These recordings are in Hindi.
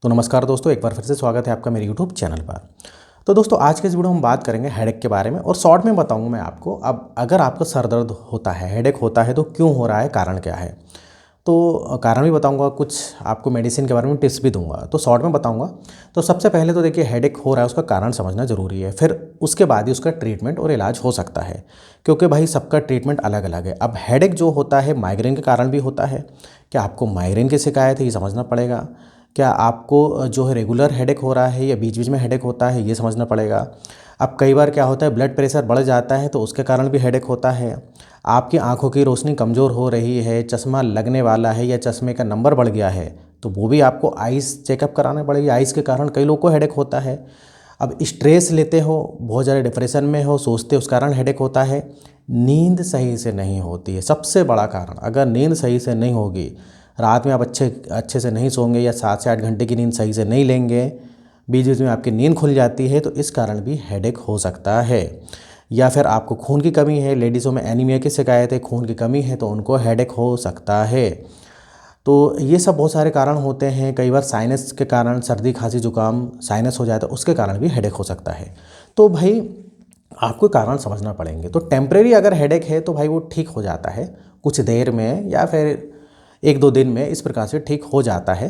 तो नमस्कार दोस्तों, एक बार फिर से स्वागत है आपका मेरे यूट्यूब चैनल पर। तो दोस्तों, आज के इस वीडियो में हम बात करेंगे हेडेक के बारे में और शॉर्ट में बताऊंगा मैं आपको। अब अगर आपका सर दर्द होता है, हेडेक होता है, तो क्यों हो रहा है, कारण क्या है। तो कारण भी बताऊंगा, कुछ आपको मेडिसिन के बारे में टिप्स भी दूंगा। तो शॉर्ट में बताऊंगा। तो सबसे पहले तो देखिए, हेडेक हो रहा है उसका कारण समझना ज़रूरी है, फिर उसके बाद ही उसका ट्रीटमेंट और इलाज हो सकता है, क्योंकि भाई सबका ट्रीटमेंट अलग अलग है। अब हेडेक जो होता है माइग्रेन के कारण भी होता है। क्या आपको माइग्रेन की शिकायत है, ये समझना पड़ेगा। क्या आपको जो है रेगुलर हेडेक हो रहा है या बीच बीच में हेडेक होता है, ये समझना पड़ेगा। अब कई बार क्या होता है, ब्लड प्रेशर बढ़ जाता है तो उसके कारण भी हेडेक होता है। आपकी आंखों की रोशनी कमज़ोर हो रही है, चश्मा लगने वाला है या चश्मे का नंबर बढ़ गया है, तो वो भी आपको आइज़ चेकअप कराना पड़ेगी। आइज़ के कारण कई लोगों को हेडेक होता है। अब स्ट्रेस लेते हो, बहुत ज़्यादा डिप्रेशन में हो, सोचते उस कारण हेडेक होता है। नींद सही से नहीं होती है सबसे बड़ा कारण। अगर नींद सही से नहीं होगी, रात में आप अच्छे से नहीं सोएंगे या 7 से 8 घंटे की नींद सही से नहीं लेंगे, बीच बीच में आपकी नींद खुल जाती है, तो इस कारण भी हेडेक हो सकता है। या फिर आपको खून की कमी है, लेडीज़ों में एनीमिया की शिकायत है, खून की कमी है, तो उनको हेडेक हो सकता है। तो ये सब बहुत सारे कारण होते हैं। कई बार साइनस के कारण, सर्दी खांसी जुकाम साइनस हो जाए तो उसके कारण भी हेडेक हो सकता है। तो भाई आपको कारण समझना पड़ेंगे। तो टेम्परेरी अगर हेडेक है तो भाई वो ठीक हो जाता है कुछ देर में, या फिर 1-2 दिन में, इस प्रकार से ठीक हो जाता है।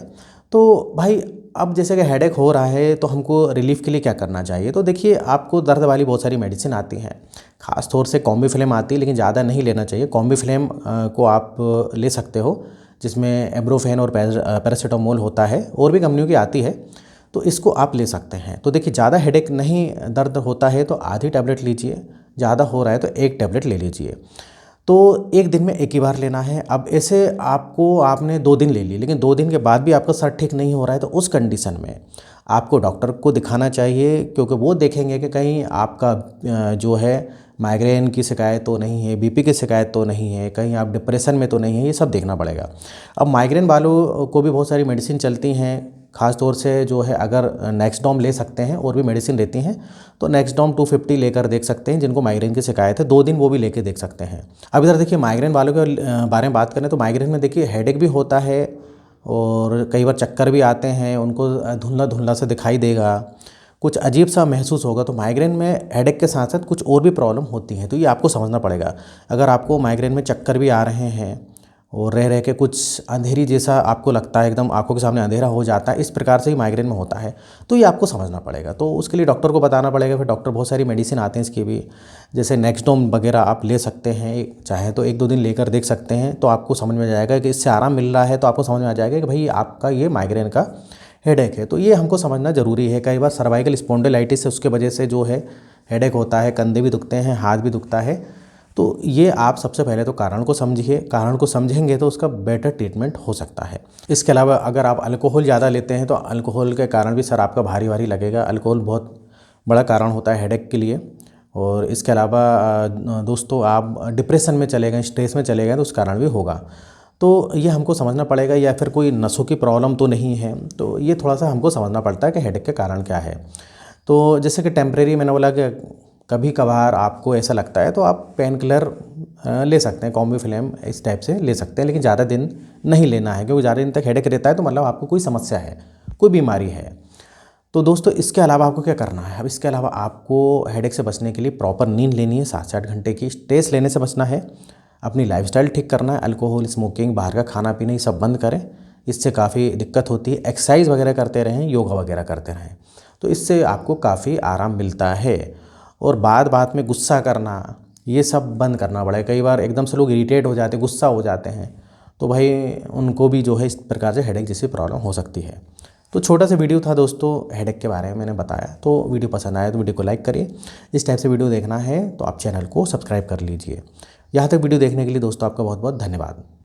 तो भाई अब जैसे कि हेडेक हो रहा है तो हमको रिलीफ के लिए क्या करना चाहिए। तो देखिए, आपको दर्द वाली बहुत सारी मेडिसिन आती हैं, खास तौर से कॉम्बीफ्लेम आती है, लेकिन ज़्यादा नहीं लेना चाहिए। कॉम्बीफ्लेम को आप ले सकते हो, जिसमें एब्रोफेन और पैरासीटामोल होता है, और भी कंपनियों की आती है, तो इसको आप ले सकते हैं। तो देखिए, ज़्यादा हेडेक नहीं दर्द होता है तो आधी टैबलेट लीजिए, ज़्यादा हो रहा है तो 1 टैबलेट ले लीजिए। तो 1 दिन में 1 ही बार लेना है। अब ऐसे आपने 2 दिन ले ली, लेकिन 2 दिन के बाद भी आपका सर ठीक नहीं हो रहा है, तो उस कंडीशन में आपको डॉक्टर को दिखाना चाहिए, क्योंकि वो देखेंगे कि कहीं आपका जो है माइग्रेन की शिकायत तो नहीं है, बीपी की शिकायत तो नहीं है, कहीं आप डिप्रेशन में तो नहीं है, ये सब देखना पड़ेगा। अब माइग्रेन वालों को भी बहुत सारी मेडिसिन चलती हैं, ख़ास तौर से जो है, अगर नेक्सडॉम ले सकते हैं, और भी मेडिसिन रहती हैं, तो नेक्सडॉम 250 लेकर देख सकते हैं। जिनको माइग्रेन की शिकायत है, 2 दिन वो भी लेके देख सकते हैं। अब इधर देखिए, माइग्रेन वालों के बारे में बात करें तो माइग्रेन में देखिए हेडेक भी होता है, और कई बार चक्कर भी आते हैं, उनको धुंधला धुंधला सा दिखाई देगा, कुछ अजीब सा महसूस होगा। तो माइग्रेन में हेडेक के साथ साथ कुछ और भी प्रॉब्लम होती हैं, तो ये आपको समझना पड़ेगा। अगर आपको माइग्रेन में चक्कर भी आ रहे हैं और रह रह के कुछ अंधेरी जैसा आपको लगता है, एकदम आंखों के सामने अंधेरा हो जाता है, इस प्रकार से ही माइग्रेन में होता है, तो ये आपको समझना पड़ेगा। तो उसके लिए डॉक्टर को बताना पड़ेगा। फिर डॉक्टर बहुत सारी मेडिसिन आते हैं इसकी भी, जैसे नेक्सडोम वगैरह आप ले सकते हैं, चाहे तो 1-2 दिन लेकर देख सकते हैं, तो आपको समझ में आ जाएगा कि इससे आराम मिल रहा है, तो आपको समझ में आ जाएगा कि भाई आपका ये माइग्रेन का हेडेक है। तो ये हमको समझना ज़रूरी है। कई बार सर्वाइकल स्पॉन्डिलाइटिस है, उसके वजह से जो है हेडेक होता है, कंधे भी दुखते हैं, हाथ भी दुखता है। तो ये आप सबसे पहले तो कारण को समझिए। कारण को समझेंगे तो उसका बेटर ट्रीटमेंट हो सकता है। इसके अलावा अगर आप अल्कोहल ज़्यादा लेते हैं तो अल्कोहल के कारण भी सर आपका भारी भारी लगेगा। अल्कोहल बहुत बड़ा कारण होता है हेडेक के लिए। और इसके अलावा दोस्तों, आप डिप्रेशन में चले गए, स्ट्रेस में चले गए, तो उस कारण भी होगा। तो ये हमको समझना पड़ेगा। या फिर कोई नसों की प्रॉब्लम तो नहीं है, तो ये थोड़ा सा हमको समझना पड़ता है कि हेडेक के कारण क्या है। तो जैसे कि टेम्परेरी, मैंने बोला कि कभी कभार आपको ऐसा लगता है तो आप पेन किलर ले सकते हैं, कॉम्बीफ्लेम इस टाइप से ले सकते हैं, लेकिन ज़्यादा दिन नहीं लेना है, क्योंकि ज़्यादा दिन तक हेडेक रहता है तो मतलब आपको कोई समस्या है, कोई बीमारी है। तो दोस्तों, इसके अलावा आपको क्या करना है। अब इसके अलावा आपको हेडेक से बचने के लिए प्रॉपर नींद लेनी है, 7 से 8 घंटे की। स्ट्रेस लेने से बचना है, अपनी लाइफस्टाइल ठीक करना है, अल्कोहल, स्मोकिंग, बाहर का खाना पीना, ये सब बंद करें, इससे काफ़ी दिक्कत होती है। एक्सरसाइज वगैरह करते रहें, योगा वगैरह करते रहें, तो इससे आपको काफ़ी आराम मिलता है। और बात बात में गुस्सा करना, ये सब बंद करना पड़ेगा। कई बार एकदम से लोग इरिटेट हो जाते हैं, गुस्सा हो जाते हैं, तो भाई उनको भी जो है इस प्रकार से हेडेक जैसी प्रॉब्लम हो सकती है। तो छोटा सा वीडियो था दोस्तों, हेडेक के बारे में मैंने बताया। तो वीडियो पसंद आया तो वीडियो को लाइक करिए। इस टाइप से वीडियो देखना है तो आप चैनल को सब्सक्राइब कर लीजिए। यहाँ तक वीडियो देखने के लिए दोस्तों आपका बहुत बहुत धन्यवाद।